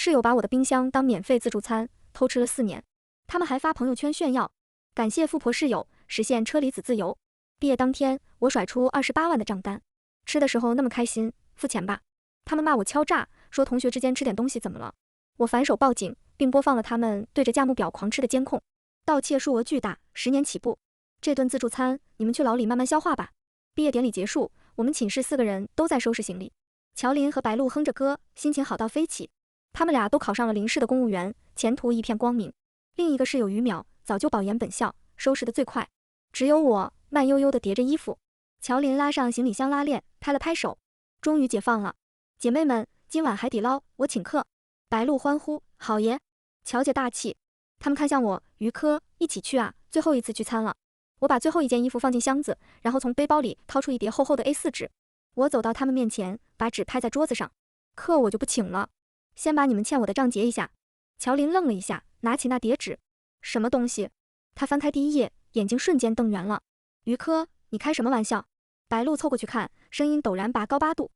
室友把我的冰箱当免费自助餐，偷吃了4年。他们还发朋友圈炫耀，感谢富婆室友，实现车厘子自由。毕业当天，我甩出28万的账单，吃的时候那么开心，付钱吧。他们骂我敲诈，说同学之间吃点东西怎么了？我反手报警，并播放了他们对着价目表狂吃的监控，盗窃数额巨大，10年起步。这顿自助餐你们去牢里慢慢消化吧。毕业典礼结束，我们寝室4个人都在收拾行李。乔林和白露哼着歌，心情好到飞起。他们俩都考上了林氏的公务员，前途一片光明。另一个室友于淼早就保研本校，收拾得最快，只有我慢悠悠地叠着衣服。乔林拉上行李箱拉链，拍了拍手，终于解放了。姐妹们，今晚海底捞我请客。白露欢呼，好耶！乔姐大气。他们看向我，于科，一起去啊，最后一次聚餐了。我把最后一件衣服放进箱子，然后从背包里掏出一叠厚厚的 A4 纸。我走到他们面前，把纸拍在桌子上。课我就不请了，先把你们欠我的账结一下。乔林愣了一下，拿起那叠纸。什么东西？他翻开第1页，眼睛瞬间瞪圆了。于科，你开什么玩笑？白露凑过去看，声音陡然拔高8度。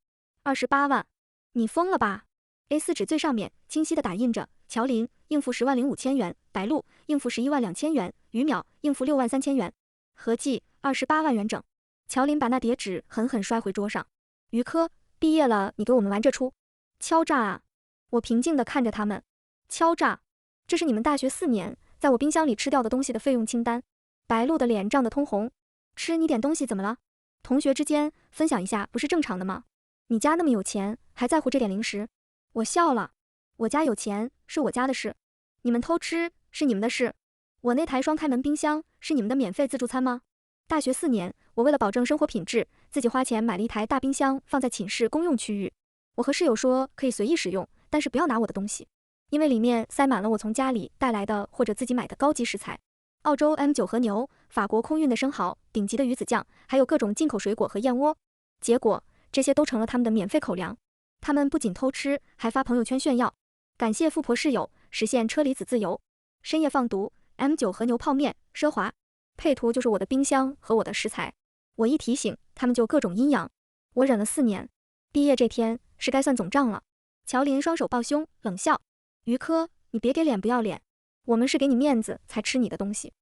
28万，你疯了吧？ A4 纸最上面清晰地打印着乔林应付10万0 5千元，白露应付11万2千元，于淼应付6万3千元，合计28万元整。乔林把那叠纸狠狠摔回桌上。于科，毕业了你给我们玩这出？敲诈啊！我平静地看着他们。敲诈？这是你们大学4年在我冰箱里吃掉的东西的费用清单。白露的脸涨得通红。吃你点东西怎么了？同学之间分享一下不是正常的吗？你家那么有钱，还在乎这点零食？我笑了。我家有钱是我家的事，你们偷吃是你们的事。我那台双开门冰箱是你们的免费自助餐吗？大学4年，我为了保证生活品质，自己花钱买了一台大冰箱放在寝室公用区域。我和室友说可以随意使用，但是不要拿我的东西，因为里面塞满了我从家里带来的或者自己买的高级食材。澳洲 M9 和牛，法国空运的生蚝，顶级的鱼子酱，还有各种进口水果和燕窝。结果这些都成了他们的免费口粮。他们不仅偷吃，还发朋友圈炫耀，感谢富婆室友，实现车厘子自由。深夜放毒 M9 和牛泡面，奢华。配图就是我的冰箱和我的食材。我一提醒，他们就各种阴阳。我忍了4年，毕业这天是该算总账了。乔林双手抱胸，冷笑：于科，你别给脸不要脸，我们是给你面子才吃你的东西。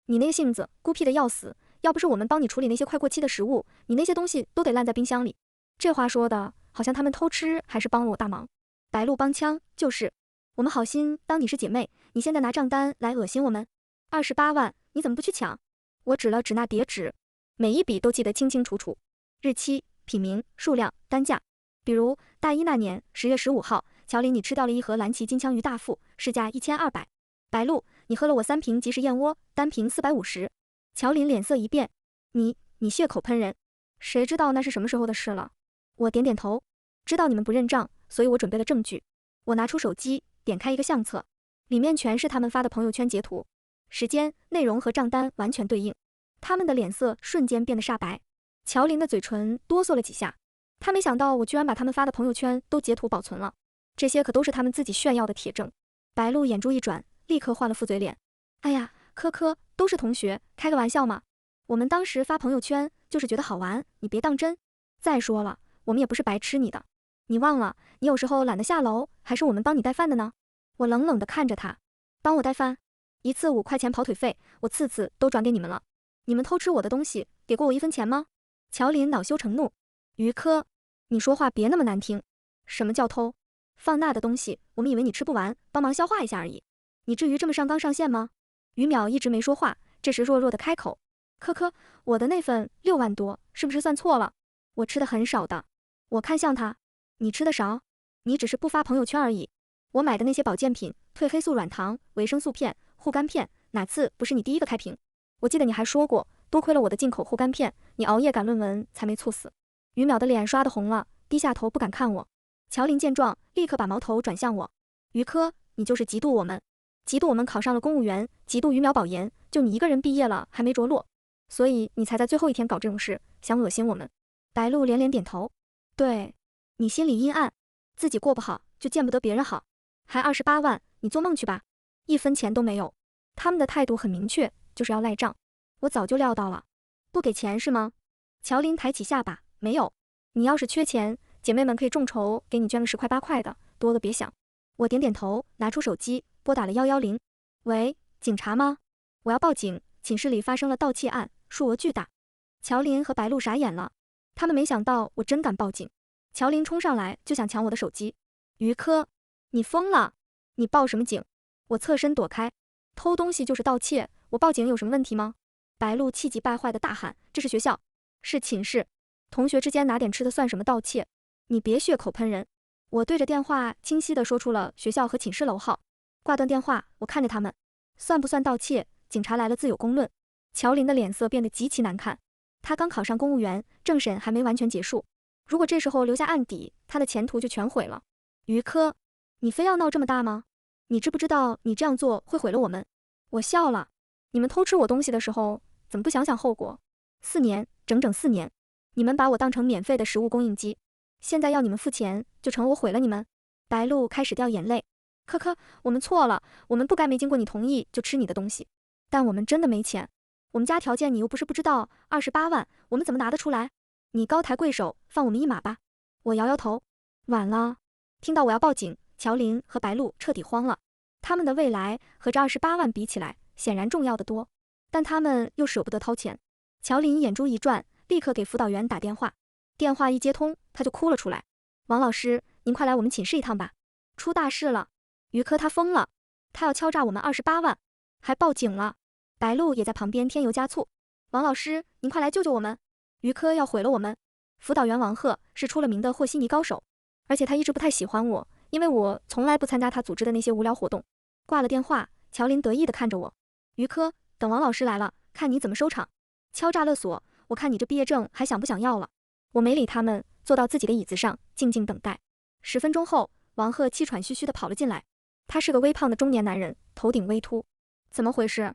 你那个性子孤僻的要死，要不是我们帮你处理那些快过期的食物，你那些东西都得烂在冰箱里。这话说的好像他们偷吃还是帮了我大忙。白鹿帮腔，就是我们好心当你是姐妹，你现在拿账单来恶心我们。28万，你怎么不去抢？我指了指那叠纸，每一笔都记得清清楚楚，日期、品名、数量、单价。比如大一那年10月15号，乔林你吃掉了一盒蓝鳍金枪鱼大腹，市价1200。白鹿，你喝了我3瓶即食燕窝，单瓶450。乔林脸色一变，你血口喷人，谁知道那是什么时候的事了？我点点头，知道你们不认账，所以我准备了证据。我拿出手机，点开一个相册，里面全是他们发的朋友圈截图，时间、内容和账单完全对应。他们的脸色瞬间变得煞白，乔林的嘴唇哆嗦了几下。他没想到我居然把他们发的朋友圈都截图保存了，这些可都是他们自己炫耀的铁证。白鹿眼珠一转，立刻换了副嘴脸。哎呀，科，都是同学，开个玩笑嘛。我们当时发朋友圈就是觉得好玩，你别当真。再说了，我们也不是白吃你的，你忘了，你有时候懒得下楼，还是我们帮你带饭的呢。我冷冷地看着他，帮我带饭，1次5块钱跑腿费，我次次都转给你们了。你们偷吃我的东西，给过我1分钱吗？乔林恼羞成怒，于科，你说话别那么难听。什么叫偷？放那的东西，我们以为你吃不完，帮忙消化一下而已。你至于这么上纲上线吗？于淼一直没说话，这时弱弱的开口，科，我的那份6万多，是不是算错了？我吃的很少的。我看向他，你吃的少？你只是不发朋友圈而已。我买的那些保健品，褪黑素软糖、维生素片、护肝片，哪次不是你第一个开瓶？我记得你还说过，多亏了我的进口护肝片，你熬夜赶论文才没猝死。于淼的脸刷得红了，低下头不敢看我。乔林见状，立刻把矛头转向我。于科，你就是嫉妒我们，嫉妒我们考上了公务员，嫉妒于淼保研，就你一个人毕业了还没着落，所以你才在最后一天搞这种事，想恶心我们。白鹿连连点头，对，你心里阴暗，自己过不好就见不得别人好，还28万，你做梦去吧，1分钱都没有。他们的态度很明确，就是要赖账。我早就料到了，不给钱是吗？乔林抬起下巴，没有，你要是缺钱，姐妹们可以众筹给你捐个10块8块的，多了别想。我点点头，拿出手机，拨打了110。喂，警察吗？我要报警，寝室里发生了盗窃案，数额巨大。乔林和白露傻眼了，他们没想到我真敢报警。乔林冲上来就想抢我的手机。于科，你疯了？你报什么警？我侧身躲开。偷东西就是盗窃，我报警有什么问题吗？白露气急败坏地大喊：这是学校，是寝室，同学之间拿点吃的算什么盗窃？你别血口喷人。我对着电话清晰地说出了学校和寝室楼号。挂断电话，我看着他们，算不算盗窃？警察来了自有公论。乔林的脸色变得极其难看，他刚考上公务员，政审还没完全结束，如果这时候留下案底，他的前途就全毁了。于科，你非要闹这么大吗？你知不知道你这样做会毁了我们？我笑了，你们偷吃我东西的时候，怎么不想想后果？4年，整整4年，你们把我当成免费的食物供应机，现在要你们付钱，就成了我毁了你们。白露开始掉眼泪。科科，我们错了，我们不该没经过你同意就吃你的东西，但我们真的没钱，我们家条件你又不是不知道，28万，我们怎么拿得出来？你高抬贵手，放我们一马吧。我摇摇头，晚了。听到我要报警，乔林和白露彻底慌了，他们的未来和这28万比起来，显然重要得多，但他们又舍不得掏钱。乔林眼珠一转，立刻给辅导员打电话，电话一接通，他就哭了出来。王老师，您快来我们寝室一趟吧，出大事了。于科他疯了，他要敲诈我们28万，还报警了。白露也在旁边添油加醋。王老师，您快来救救我们，于科要毁了我们。辅导员王贺是出了名的和稀泥高手，而且他一直不太喜欢我，因为我从来不参加他组织的那些无聊活动。挂了电话，乔林得意地看着我。于科，等王老师来了，看你怎么收场。敲诈勒索，我看你这毕业证还想不想要了。我没理他们，坐到自己的椅子上，静静等待。10分钟后，王贺气喘吁吁地跑了进来。他是个微胖的中年男人，头顶微秃。怎么回事？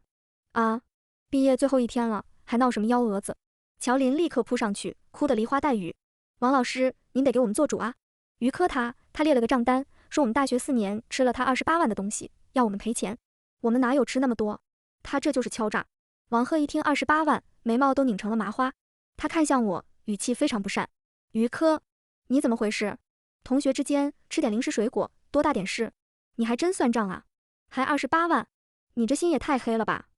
啊，毕业最后一天了，还闹什么幺蛾子？乔林立刻扑上去，哭得梨花带雨。王老师，您得给我们做主啊！于科他列了个账单，说我们大学4年吃了他28万的东西，要我们赔钱。我们哪有吃那么多？他这就是敲诈。王贺一听28万，眉毛都拧成了麻花。他看向我，语气非常不善。于科，你怎么回事？同学之间吃点零食水果，多大点事？你还真算账啊？还28万，你这心也太黑了吧！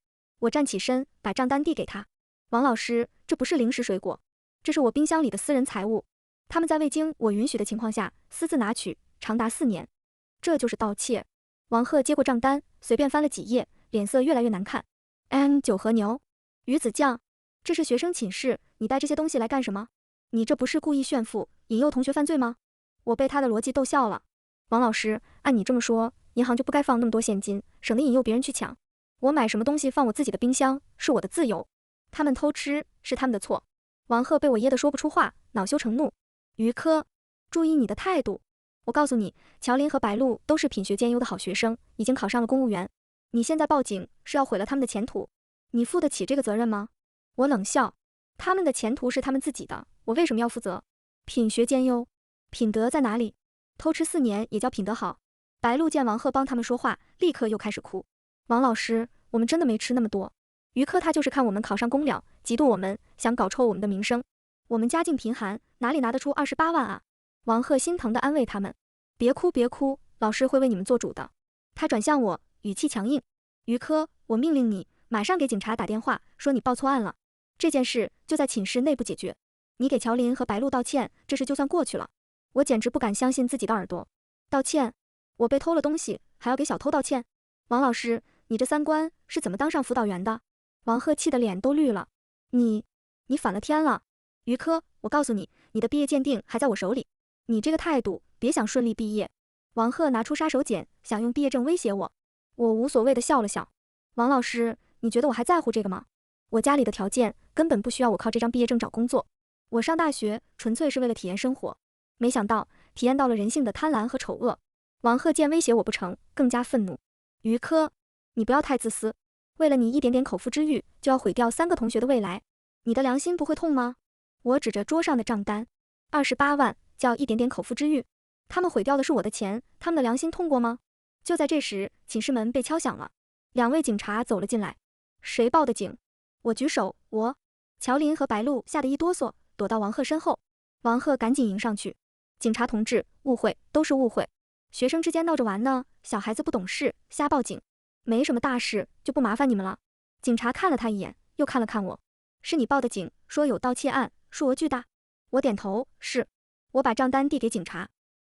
我站起身，把账单递给他。王老师，这不是零食水果，这是我冰箱里的私人财物，他们在未经我允许的情况下私自拿取，长达4年，这就是盗窃。王贺接过账单，随便翻了几页，脸色越来越难看。酒和牛，鱼子酱，这是学生寝室，你带这些东西来干什么？你这不是故意炫富，引诱同学犯罪吗？我被他的逻辑逗笑了。王老师，按你这么说，银行就不该放那么多现金，省得引诱别人去抢。我买什么东西放我自己的冰箱，是我的自由。他们偷吃是他们的错。王贺被我噎得说不出话，恼羞成怒。于科，注意你的态度。我告诉你，乔林和白露都是品学兼优的好学生，已经考上了公务员。你现在报警是要毁了他们的前途，你负得起这个责任吗？我冷笑，他们的前途是他们自己的，我为什么要负责？品学兼优，品德在哪里？偷吃4年也叫品德好？白露见王贺帮他们说话，立刻又开始哭。王老师，我们真的没吃那么多。于科他就是看我们考上公了，嫉妒我们，想搞臭我们的名声。我们家境贫寒，哪里拿得出28万啊？王贺心疼地安慰他们，别哭别哭，老师会为你们做主的。他转向我，语气强硬。于科，我命令你马上给警察打电话，说你报错案了，这件事就在寝室内部解决。你给乔林和白露道歉，这事就算过去了。我简直不敢相信自己的耳朵。道歉？我被偷了东西，还要给小偷道歉？王老师，你这3观是怎么当上辅导员的？王贺气得脸都绿了。你反了天了。于科，我告诉你，你的毕业鉴定还在我手里，你这个态度，别想顺利毕业。王贺拿出杀手锏，想用毕业证威胁我。我无所谓的笑了笑。王老师，你觉得我还在乎这个吗？我家里的条件根本不需要我靠这张毕业证找工作，我上大学纯粹是为了体验生活，没想到体验到了人性的贪婪和丑恶。王贺见威胁我不成，更加愤怒。于科，你不要太自私，为了你一点点口腹之欲，就要毁掉3个同学的未来，你的良心不会痛吗？我指着桌上的账单，28万叫一点点口腹之欲，他们毁掉的是我的钱，他们的良心痛过吗？就在这时，寝室门被敲响了，2位警察走了进来。谁报的警？我举手，我。乔林和白露吓得一哆嗦，躲到王贺身后。王贺赶紧迎上去，警察同志，误会，都是误会。学生之间闹着玩呢，小孩子不懂事，瞎报警。没什么大事，就不麻烦你们了。警察看了他一眼，又看了看我。是你报的警，说有盗窃案，数额巨大。我点头，是。我把账单递给警察，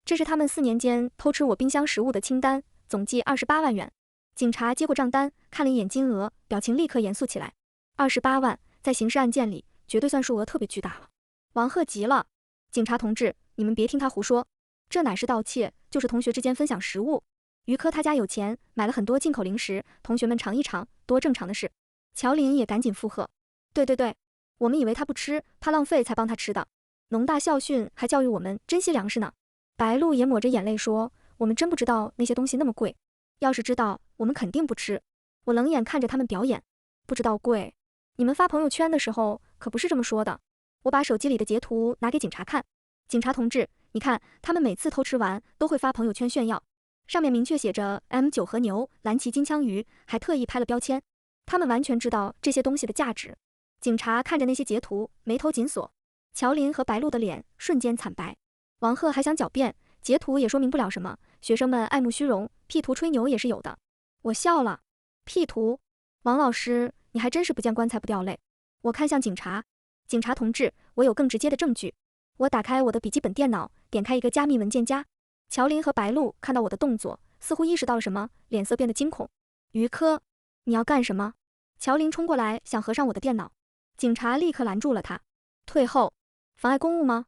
这是他们4年间偷吃我冰箱食物的清单，总计28万元。警察接过账单，看了一眼金额，表情立刻严肃起来。28万，在刑事案件里，绝对算数额特别巨大了。王鹤急了，警察同志，你们别听他胡说，这哪是盗窃，就是同学之间分享食物。于科他家有钱，买了很多进口零食，同学们尝一尝，多正常的事。乔林也赶紧附和，对，我们以为他不吃，怕浪费才帮他吃的。农大校训还教育我们珍惜粮食呢。白露也抹着眼泪说，我们真不知道那些东西那么贵，要是知道，我们肯定不吃。我冷眼看着他们表演，不知道贵，你们发朋友圈的时候可不是这么说的。我把手机里的截图拿给警察看，警察同志，你看，他们每次偷吃完都会发朋友圈炫耀，上面明确写着 M9 和牛、蓝鳍金枪鱼，还特意拍了标签。他们完全知道这些东西的价值。警察看着那些截图，眉头紧锁。乔林和白露的脸瞬间惨白。王鹤还想狡辩，截图也说明不了什么，学生们爱慕虚荣，P 图吹牛也是有的。我笑了。P 图？王老师，你还真是不见棺材不掉泪。我看向警察，警察同志，我有更直接的证据。我打开我的笔记本电脑，点开一个加密文件夹。乔林和白露看到我的动作，似乎意识到了什么，脸色变得惊恐。于科，你要干什么？乔林冲过来想合上我的电脑，警察立刻拦住了他。退后，妨碍公务吗？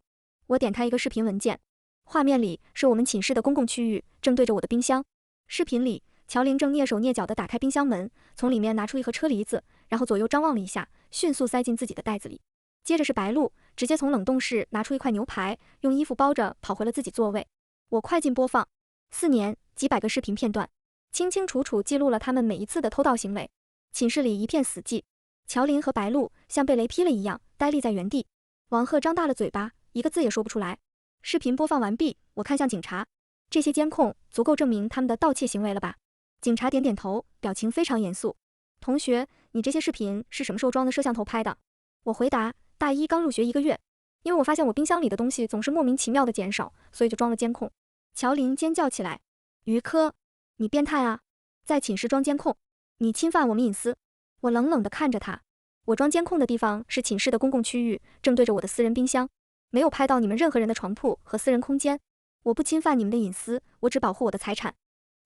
我点开一个视频文件，画面里是我们寝室的公共区域，正对着我的冰箱。视频里，乔林正蹑手蹑脚地打开冰箱门，从里面拿出一盒车厘子，然后左右张望了一下，迅速塞进自己的袋子里。接着是白露，直接从冷冻室拿出一块牛排，用衣服包着跑回了自己座位。我快进播放，4年几百个视频片段，清清楚楚记录了他们每一次的偷盗行为。寝室里一片死寂，乔林和白露像被雷劈了一样呆立在原地。王鹤张大了嘴巴，一个字也说不出来。视频播放完毕，我看向警察，这些监控足够证明他们的盗窃行为了吧？警察点点头，表情非常严肃。同学，你这些视频是什么时候装的摄像头拍的？我回答，大一刚入学1个月，因为我发现我冰箱里的东西总是莫名其妙的减少，所以就装了监控。乔林尖叫起来，于科，你变态啊，在寝室装监控，你侵犯我们隐私。我冷冷地看着他，我装监控的地方是寝室的公共区域，正对着我的私人冰箱，没有拍到你们任何人的床铺和私人空间。我不侵犯你们的隐私，我只保护我的财产。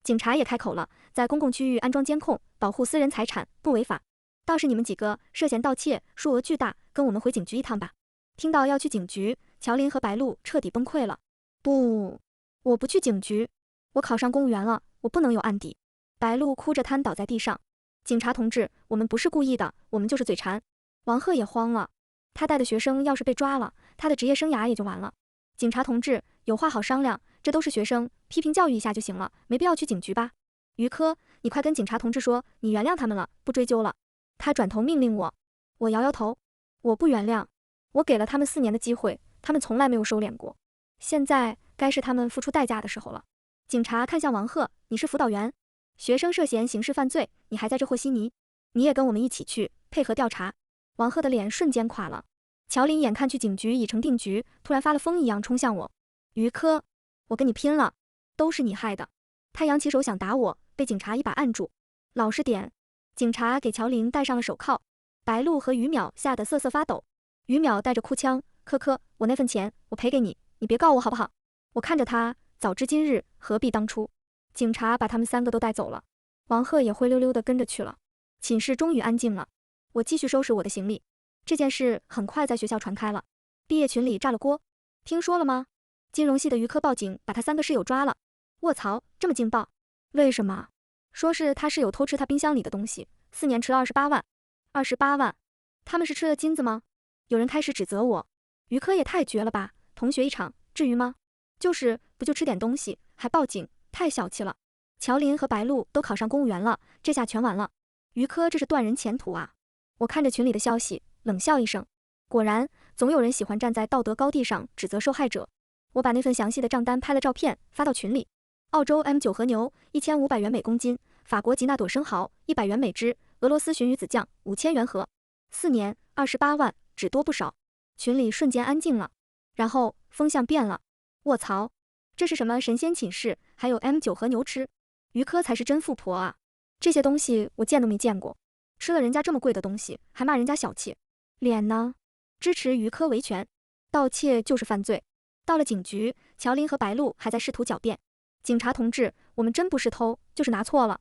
警察也开口了，在公共区域安装监控，保护私人财产不违法，倒是你们几个涉嫌盗窃，数额巨大，跟我们回警局一趟吧。听到要去警局，乔林和白露彻底崩溃了。不，我不去警局，我考上公务员了，我不能有案底。白露哭着瘫倒在地上。警察同志，我们不是故意的，我们就是嘴馋。王鹤也慌了，他带的学生要是被抓了，他的职业生涯也就完了。警察同志，有话好商量，这都是学生，批评教育一下就行了，没必要去警局吧。于科，你快跟警察同志说，你原谅他们了，不追究了。他转头命令我。我摇摇头，我不原谅，我给了他们4年的机会，他们从来没有收敛过，现在该是他们付出代价的时候了。警察看向王鹤，你是辅导员，学生涉嫌刑事犯罪，你还在这和稀泥，你也跟我们一起去，配合调查。王鹤的脸瞬间垮了。乔林眼看去警局已成定局，突然发了疯一样冲向我。于科，我跟你拼了，都是你害的。他扬起手想打我，被警察一把按住。老实点。警察给乔林戴上了手铐。白露和于淼吓得瑟瑟发抖。于淼带着哭腔，科，我那份钱我赔给你，你别告我好不好？我看着他，早知今日何必当初。警察把他们3个都带走了，王鹤也灰溜溜地跟着去了。寝室终于安静了，我继续收拾我的行李。这件事很快在学校传开了，毕业群里炸了锅。听说了吗？金融系的于科报警，把他3个室友抓了。卧槽，这么劲爆？为什么？说是他室友偷吃他冰箱里的东西，4年吃了28万。28万？他们是吃了金子吗？有人开始指责我，于科也太绝了吧，同学一场，至于吗？就是不就吃点东西，还报警，太小气了。乔林和白露都考上公务员了，这下全完了。于科这是断人前途啊！我看着群里的消息，冷笑一声。果然，总有人喜欢站在道德高地上指责受害者。我把那份详细的账单拍了照片发到群里。澳洲 M9 和牛1500元每公斤，法国吉纳朵生蚝100元每只，俄罗斯鲟鱼子酱5000元盒。4年28万，只多不少。群里瞬间安静了，然后风向变了。卧槽，这是什么神仙寝室？还有 M9 和牛吃。于科才是真富婆啊！这些东西我见都没见过，吃了人家这么贵的东西，还骂人家小气。脸呢？支持于科维权，盗窃就是犯罪。到了警局，乔林和白露还在试图狡辩。警察同志，我们真不是偷，就是拿错了。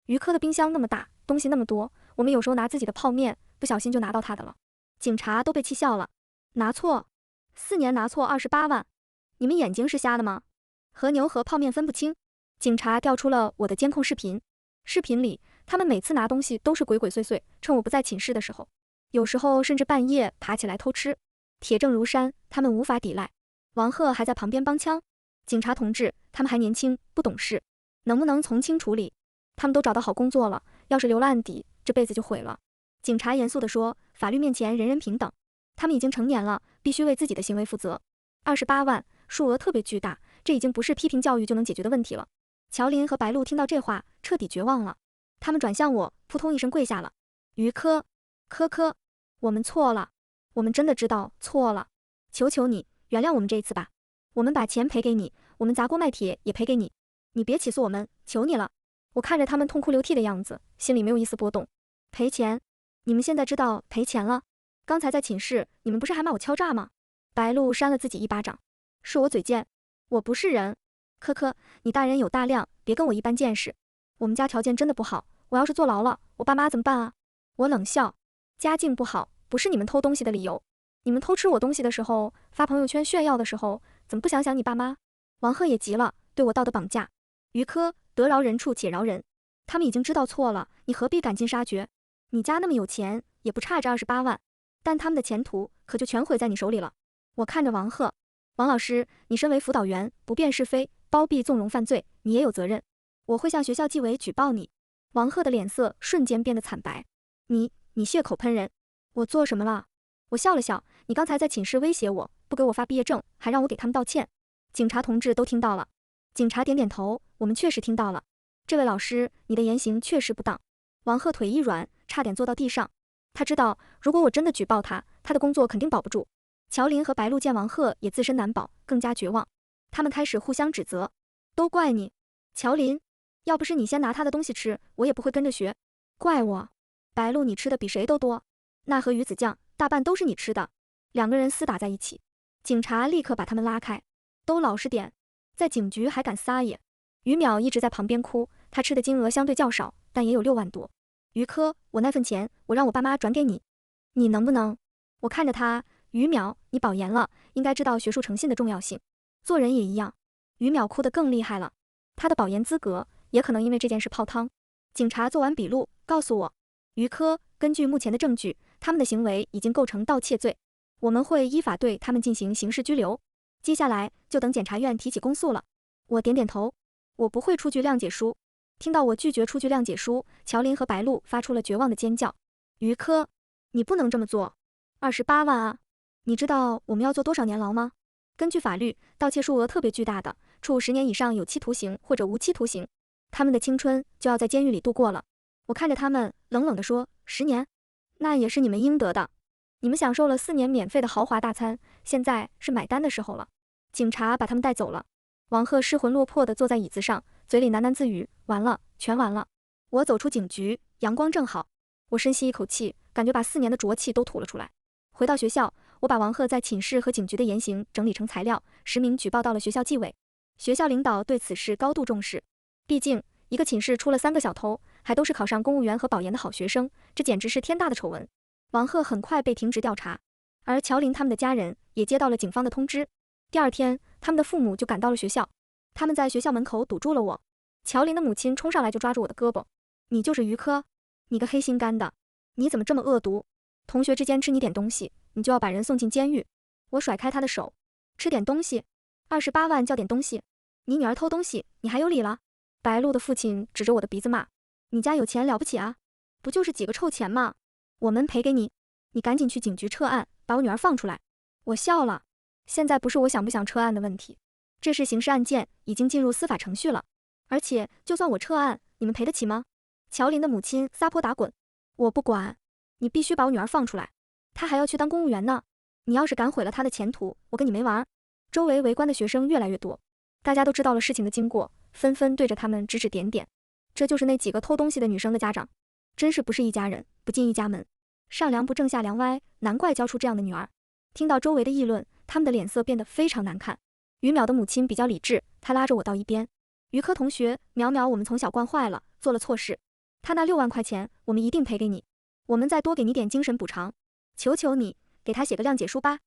于科的冰箱那么大，东西那么多，我们有时候拿自己的泡面，不小心就拿到他的了。警察都被气笑了。拿错？4年拿错28万？你们眼睛是瞎的吗？和牛和泡面分不清？警察调出了我的监控视频，视频里他们每次拿东西都是鬼鬼祟祟，趁我不在寝室的时候，有时候甚至半夜爬起来偷吃，铁证如山，他们无法抵赖。王鹤还在旁边帮腔，警察同志，他们还年轻，不懂事，能不能从轻处理？他们都找到好工作了，要是留了案底，这辈子就毁了。警察严肃地说，法律面前人人平等，他们已经成年了，必须为自己的行为负责。28万，数额特别巨大，这已经不是批评教育就能解决的问题了。乔林和白露听到这话，彻底绝望了，他们转向我，扑通一声跪下了。于科，我们错了，我们真的知道错了，求求你原谅我们这一次吧，我们把钱赔给你，我们砸锅卖铁也赔给你，你别起诉我们，求你了。我看着他们痛哭流涕的样子，心里没有一丝波动。赔钱？你们现在知道赔钱了？刚才在寝室，你们不是还骂我敲诈吗？白露扇了自己一巴掌，是我嘴贱，我不是人。科，你大人有大量，别跟我一般见识。我们家条件真的不好，我要是坐牢了，我爸妈怎么办啊？我冷笑，家境不好不是你们偷东西的理由。你们偷吃我东西的时候，发朋友圈炫耀的时候，怎么不想想你爸妈？王鹤也急了，对我道德绑架。于科，得饶人处且饶人，他们已经知道错了，你何必赶尽杀绝？你家那么有钱，也不差这28万，但他们的前途可就全毁在你手里了。我看着王鹤，王老师，你身为辅导员，不辨是非，包庇纵容犯罪，你也有责任。我会向学校纪委举报你。王鹤的脸色瞬间变得惨白。你血口喷人，我做什么了？我笑了笑，你刚才在寝室威胁我，不给我发毕业证，还让我给他们道歉。警察同志都听到了。警察点点头，我们确实听到了。这位老师，你的言行确实不当。王鹤腿一软，差点坐到地上。他知道，如果我真的举报他，他的工作肯定保不住。乔林和白露见王鹤也自身难保，更加绝望。他们开始互相指责，都怪你，乔林，要不是你先拿他的东西吃，我也不会跟着学。怪我，白露，你吃的比谁都多，那盒鱼子酱大半都是你吃的。2个人厮打在一起，警察立刻把他们拉开，都老实点，在警局还敢撒野。于淼一直在旁边哭，他吃的金额相对较少，但也有6万多。于科，我那份钱我让我爸妈转给你，你能不能？我看着他，于淼，你保研了，应该知道学术诚信的重要性，做人也一样。于淼哭得更厉害了，他的保研资格也可能因为这件事泡汤。警察做完笔录，告诉我，于科，根据目前的证据，他们的行为已经构成盗窃罪，我们会依法对他们进行刑事拘留，接下来就等检察院提起公诉了。我点点头，我不会出具谅解书。听到我拒绝出具谅解书，乔林和白露发出了绝望的尖叫。于科，你不能这么做，28万啊！你知道我们要坐多少年牢吗？根据法律，盗窃数额特别巨大的，处10年以上有期徒刑或者无期徒刑。他们的青春就要在监狱里度过了。我看着他们，冷冷地说：10年？那也是你们应得的。你们享受了4年免费的豪华大餐，现在是买单的时候了。警察把他们带走了。王鹤失魂落魄地坐在椅子上，嘴里喃喃自语：完了，全完了。我走出警局，阳光正好，我深吸一口气，感觉把4年的浊气都吐了出来。回到学校，我把王鹤在寝室和警局的言行整理成材料，实名举报到了学校纪委。学校领导对此事高度重视，毕竟一个寝室出了3个小偷，还都是考上公务员和保研的好学生，这简直是天大的丑闻。王鹤很快被停职调查，而乔林他们的家人也接到了警方的通知。第2天，他们的父母就赶到了学校，他们在学校门口堵住了我。乔林的母亲冲上来就抓住我的胳膊：你就是于科，你个黑心肝的，你怎么这么恶毒？同学之间吃你点东西，你就要把人送进监狱。我甩开他的手，吃点东西，28万叫点东西？你女儿偷东西，你还有理了？白露的父亲指着我的鼻子骂：你家有钱了不起啊？不就是几个臭钱吗？我们赔给你，你赶紧去警局撤案，把我女儿放出来。我笑了，现在不是我想不想撤案的问题，这是刑事案件，已经进入司法程序了。而且就算我撤案，你们赔得起吗？乔林的母亲撒泼打滚：我不管，你必须把我女儿放出来，她还要去当公务员呢。你要是敢毁了她的前途，我跟你没完。周围围观的学生越来越多，大家都知道了事情的经过，纷纷对着他们指指点点。这就是那几个偷东西的女生的家长，真是不是一家人，不进一家门。上梁不正下梁歪，难怪教出这样的女儿。听到周围的议论，他们的脸色变得非常难看。于淼的母亲比较理智，她拉着我到一边。于科同学，淼淼我们从小惯坏了，做了错事。他那6万块钱，我们一定赔给你。我们再多给你点精神补偿，求求你，给他写个谅解书吧。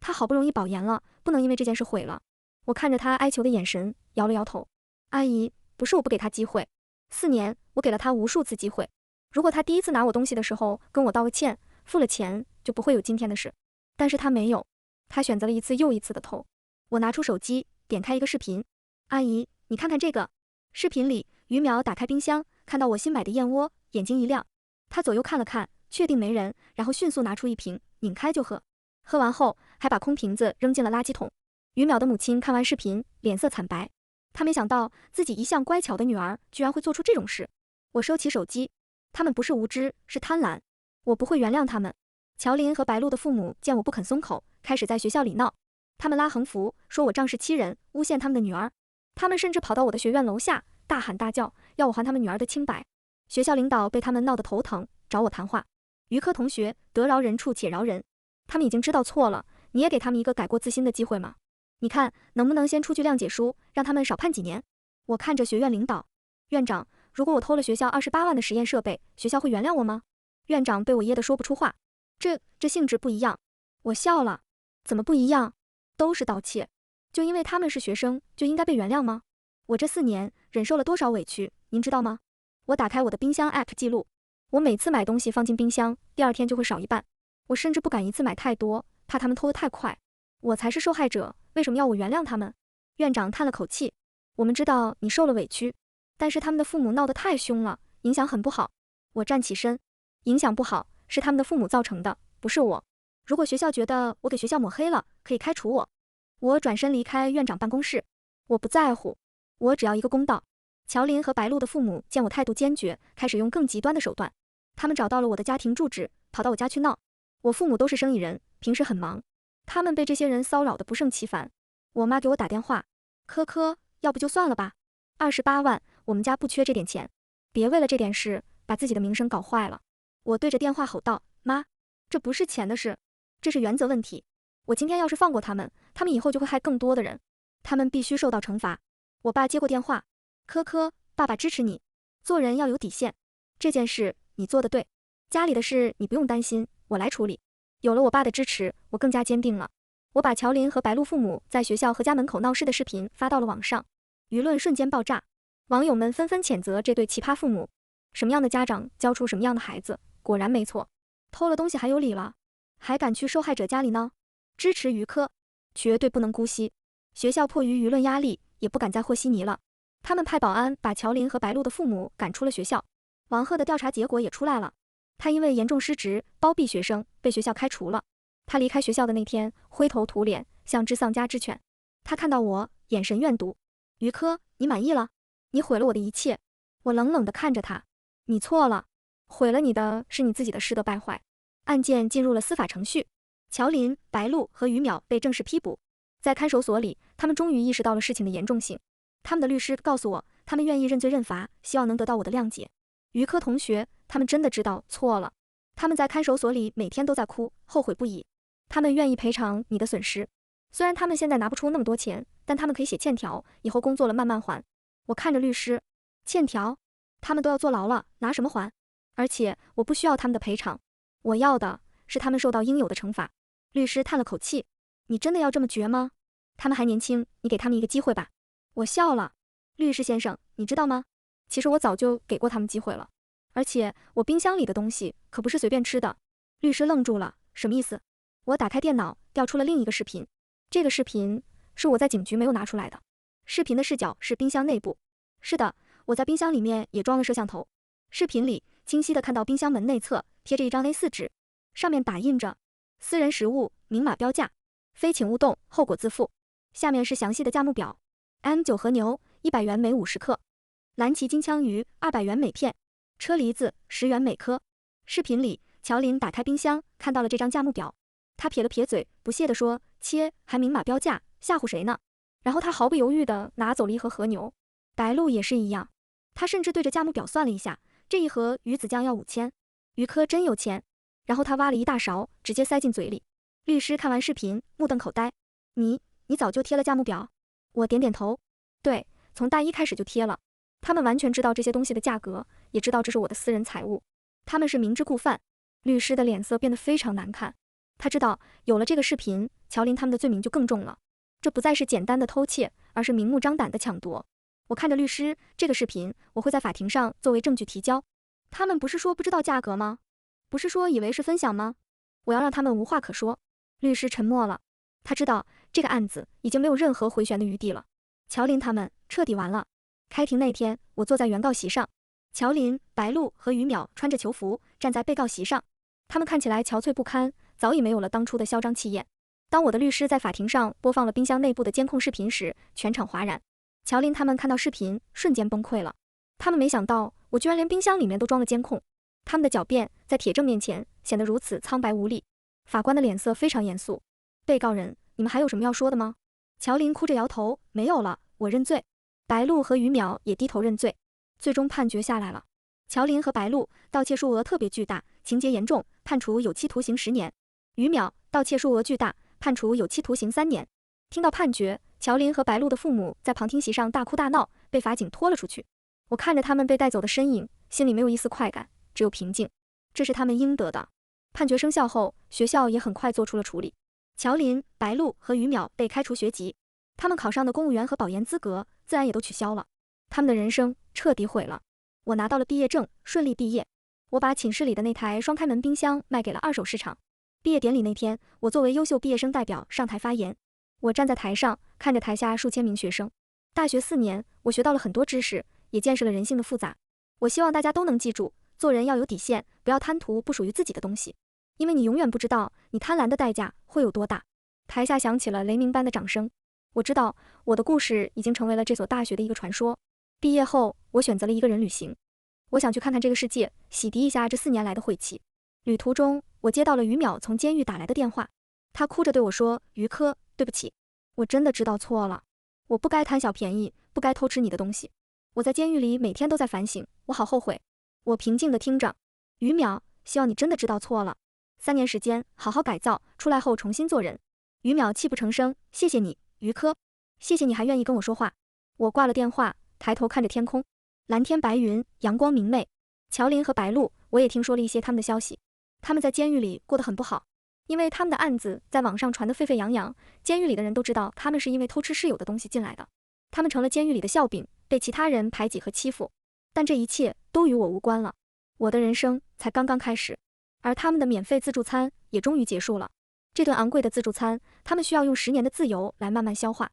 他好不容易保研了，不能因为这件事毁了。我看着他哀求的眼神，摇了摇头。阿姨，不是我不给他机会，4年，我给了他无数次机会。如果他第一次拿我东西的时候跟我道个歉，付了钱，就不会有今天的事。但是他没有，他选择了一次又一次的偷。我拿出手机，点开一个视频。阿姨，你看看这个。视频里，于淼打开冰箱，看到我新买的燕窝，眼睛一亮。他左右看了看，确定没人，然后迅速拿出一瓶，拧开就喝。喝完后，还把空瓶子扔进了垃圾桶。于淼的母亲看完视频，脸色惨白。她没想到自己一向乖巧的女儿居然会做出这种事。我收起手机，他们不是无知，是贪婪。我不会原谅他们。乔林和白露的父母见我不肯松口，开始在学校里闹。他们拉横幅，说我仗势欺人，诬陷他们的女儿。他们甚至跑到我的学院楼下，大喊大叫，要我还他们女儿的清白。学校领导被他们闹得头疼，找我谈话。于科同学，得饶人处且饶人。他们已经知道错了，你也给他们一个改过自新的机会吗？你看能不能先出具谅解书，让他们少判几年？我看着学院领导，院长，如果我偷了学校28万的实验设备，学校会原谅我吗？院长被我噎得说不出话。这性质不一样。我笑了。怎么不一样？都是盗窃，就因为他们是学生，就应该被原谅吗？我这4年忍受了多少委屈，您知道吗？我打开我的冰箱 App 记录，我每次买东西放进冰箱，第2天就会少一半。我甚至不敢一次买太多，怕他们偷得太快。我才是受害者，为什么要我原谅他们？院长叹了口气，我们知道你受了委屈，但是他们的父母闹得太凶了，影响很不好。我站起身，影响不好是他们的父母造成的，不是我。如果学校觉得我给学校抹黑了，可以开除我。我转身离开院长办公室，我不在乎，我只要一个公道。乔林和白露的父母见我态度坚决，开始用更极端的手段。他们找到了我的家庭住址，跑到我家去闹。我父母都是生意人，平时很忙，他们被这些人骚扰得不胜其烦。我妈给我打电话，科，要不就算了吧，28万，我们家不缺这点钱，别为了这点事把自己的名声搞坏了。我对着电话吼道，妈，这不是钱的事，这是原则问题。我今天要是放过他们，他们以后就会害更多的人，他们必须受到惩罚。我爸接过电话，科，爸爸支持你，做人要有底线。这件事你做得对，家里的事你不用担心，我来处理。有了我爸的支持，我更加坚定了。我把乔林和白露父母在学校和家门口闹事的视频发到了网上，舆论瞬间爆炸，网友们纷纷谴责这对奇葩父母。什么样的家长教出什么样的孩子，果然没错。偷了东西还有理了，还敢去受害者家里呢？支持于科，绝对不能姑息。学校迫于舆论压力，也不敢再和稀泥了。他们派保安把乔林和白露的父母赶出了学校。王鹤的调查结果也出来了，他因为严重失职、包庇学生，被学校开除了。他离开学校的那天，灰头土脸，像只丧家之犬。他看到我，眼神怨毒。于科，你满意了？你毁了我的一切。我冷冷地看着他。你错了，毁了你的是你自己的师德败坏。案件进入了司法程序，乔林、白露和于淼被正式批捕。在看守所里，他们终于意识到了事情的严重性。他们的律师告诉我，他们愿意认罪认罚，希望能得到我的谅解。于科同学，他们真的知道错了。他们在看守所里每天都在哭，后悔不已。他们愿意赔偿你的损失，虽然他们现在拿不出那么多钱，但他们可以写欠条，以后工作了慢慢还。我看着律师，欠条？他们都要坐牢了，拿什么还？而且我不需要他们的赔偿，我要的是他们受到应有的惩罚。律师叹了口气，你真的要这么绝吗？他们还年轻，你给他们一个机会吧。我笑了，律师先生，你知道吗？其实我早就给过他们机会了，而且我冰箱里的东西可不是随便吃的。律师愣住了，什么意思？我打开电脑，调出了另一个视频。这个视频是我在警局没有拿出来的。视频的视角是冰箱内部。是的，我在冰箱里面也装了摄像头。视频里清晰地看到冰箱门内侧贴着一张 A4 纸，上面打印着私人食物明码标价，非请勿动，后果自负。下面是详细的价目表 ：M9 和牛100元每50克，蓝鳍金枪鱼200元每片，车厘子10元每颗。视频里，乔林打开冰箱，看到了这张价目表，他撇了撇嘴，不屑地说：“切，还明码标价，吓唬谁呢？”然后他毫不犹豫地拿走了一盒和牛。白鹿也是一样，他甚至对着价目表算了一下，这一盒鱼子酱要5000，于科真有钱。然后他挖了一大勺，直接塞进嘴里。律师看完视频，目瞪口呆。你早就贴了价目表？我点点头。对，从大一开始就贴了。他们完全知道这些东西的价格，也知道这是我的私人财物，他们是明知故犯。律师的脸色变得非常难看。他知道有了这个视频，乔林他们的罪名就更重了。这不再是简单的偷窃，而是明目张胆的抢夺。我看着律师，这个视频我会在法庭上作为证据提交。他们不是说不知道价格吗？不是说以为是分享吗？我要让他们无话可说。律师沉默了，他知道这个案子已经没有任何回旋的余地了。乔林他们彻底完了。开庭那天，我坐在原告席上，乔林、白鹿和于淼穿着囚服站在被告席上，他们看起来憔悴不堪，早已没有了当初的嚣张气焰。当我的律师在法庭上播放了冰箱内部的监控视频时，全场哗然。乔林他们看到视频，瞬间崩溃了。他们没想到我居然连冰箱里面都装了监控。他们的狡辩在铁证面前显得如此苍白无力。法官的脸色非常严肃。被告人，你们还有什么要说的吗？乔林哭着摇头，没有了，我认罪。白鹿和于淼也低头认罪。最终判决下来了。乔林和白鹿盗窃数额特别巨大，情节严重，判处有期徒刑10年。于淼盗窃数额巨大，判处有期徒刑3年。听到判决，乔林和白鹿的父母在旁听席上大哭大闹，被法警拖了出去。我看着他们被带走的身影，心里没有一丝快感，只有平静。这是他们应得的。判决生效后，学校也很快做出了处理。乔林、白鹿和于淼被开除学籍，他们考上的公务员和保研资格自然也都取消了。他们的人生彻底毁了。我拿到了毕业证，顺利毕业。我把寝室里的那台双开门冰箱卖给了二手市场。毕业典礼那天，我作为优秀毕业生代表上台发言。我站在台上，看着台下数千名学生。大学4年，我学到了很多知识，也见识了人性的复杂。我希望大家都能记住，做人要有底线，不要贪图不属于自己的东西，因为你永远不知道你贪婪的代价会有多大。台下响起了雷鸣般的掌声。我知道我的故事已经成为了这所大学的一个传说。毕业后，我选择了一个人旅行。我想去看看这个世界，洗涤一下这4年来的晦气。旅途中，我接到了于淼从监狱打来的电话。他哭着对我说：“于科，对不起，我真的知道错了，我不该贪小便宜，不该偷吃你的东西。我在监狱里每天都在反省，我好后悔。”我平静地听着。于淼，希望你真的知道错了。3年时间，好好改造，出来后重新做人。于淼泣不成声，谢谢你，于科，谢谢你还愿意跟我说话。我挂了电话，抬头看着天空，蓝天白云，阳光明媚。乔林和白鹿，我也听说了一些他们的消息。他们在监狱里过得很不好，因为他们的案子在网上传得沸沸扬扬，监狱里的人都知道他们是因为偷吃室友的东西进来的。他们成了监狱里的笑柄，被其他人排挤和欺负。但这一切都与我无关了，我的人生才刚刚开始。而他们的免费自助餐也终于结束了。这顿昂贵的自助餐，他们需要用10年的自由来慢慢消化。